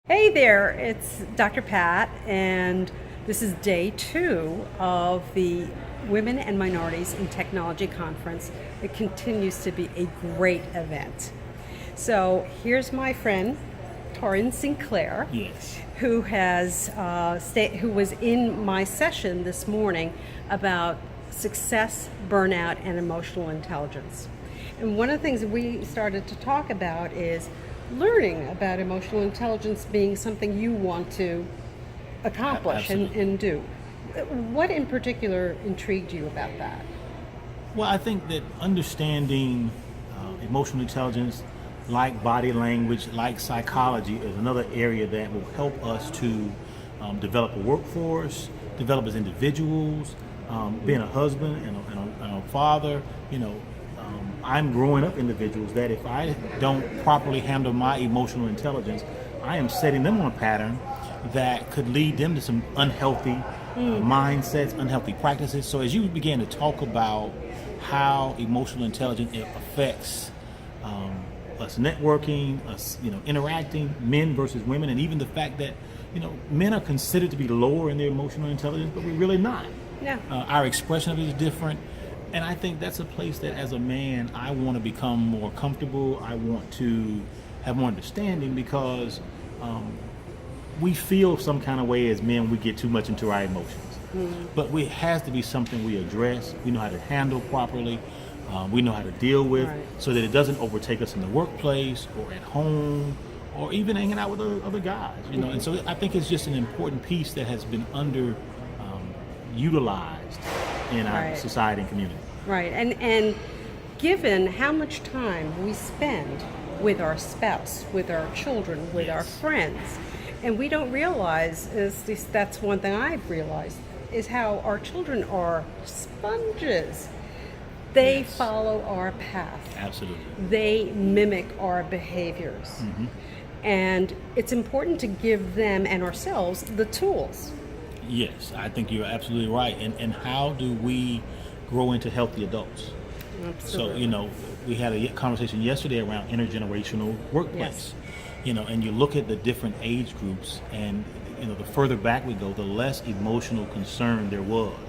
Hey there, it's Dr. Pat, and this is day 2 of the Women and Minorities in Technology Conference. It continues to be a great event. So here's my friend, Taurean Sinclair, Yes. who who was in my session this morning about success, burnout, and emotional intelligence. And one of the things we started to talk about is learning about emotional intelligence being something you want to accomplish and do. What in particular intrigued you about that? Well, I think that understanding emotional intelligence, like body language, like psychology, is another area that will help us to develop a workforce, develop as individuals, being a husband and a father. I'm growing up individuals that if I don't properly handle my emotional intelligence, I am setting them on a pattern that could lead them to some unhealthy mindsets, unhealthy practices. So as you began to talk about how emotional intelligence affects us networking, us interacting, men versus women, and even the fact that men are considered to be lower in their emotional intelligence, but we're really not. Yeah. Our expression of it is different. And I think that's a place that as a man, I want to become more comfortable. I want to have more understanding because we feel some kind of way as men, we get too much into our emotions. But it has to be something we address. We know how to handle properly. We know how to deal with so that it doesn't overtake us in the workplace or at home or even hanging out with other guys. And so I think it's just an important piece that has been utilized in our society and community. Right, and given how much time we spend with our spouse, with our children, with our friends, and we don't realize, that's one thing I've realized, is how our children are sponges. They follow our path. Absolutely. They mimic our behaviors. And it's important to give them and ourselves the tools. Yes, I think you're absolutely right. And how do we grow into healthy adults? Absolutely. So, we had a conversation yesterday around intergenerational workplace. And you look at the different age groups and, the further back we go, the less emotional concern there was.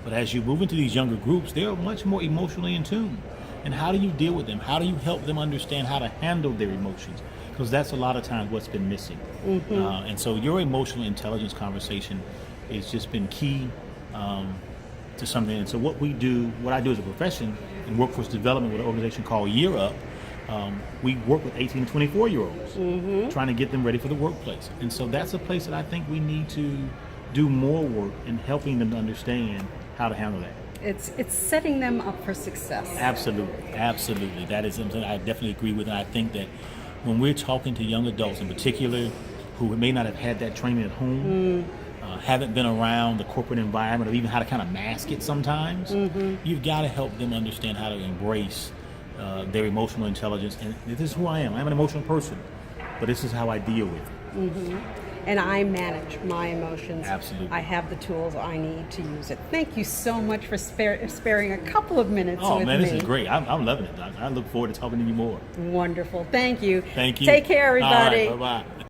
But as you move into these younger groups, they are much more emotionally in tune. And how do you deal with them? How do you help them understand how to handle their emotions? Because that's a lot of times what's been missing. And so your emotional intelligence conversation has just been key to something. And so what I do as a profession in workforce development with an organization called Year Up, we work with 18 to 24 year olds, trying to get them ready for the workplace. And so that's a place that I think we need to do more work in helping them to understand how to handle that. It's setting them up for success. Absolutely. That is something I definitely agree with. And I think that when we're talking to young adults in particular who may not have had that training at home, haven't been around the corporate environment or even how to kind of mask it sometimes, you've got to help them understand how to embrace their emotional intelligence. And this is who I am. I'm an emotional person, but this is how I deal with it. And I manage my emotions. Absolutely. I have the tools I need to use it. Thank you so much for sparing a couple of minutes with me. Oh man, this is great. I'm loving it. I look forward to talking to you more. Wonderful. Thank you. Thank you. Take care, everybody. All right, bye-bye.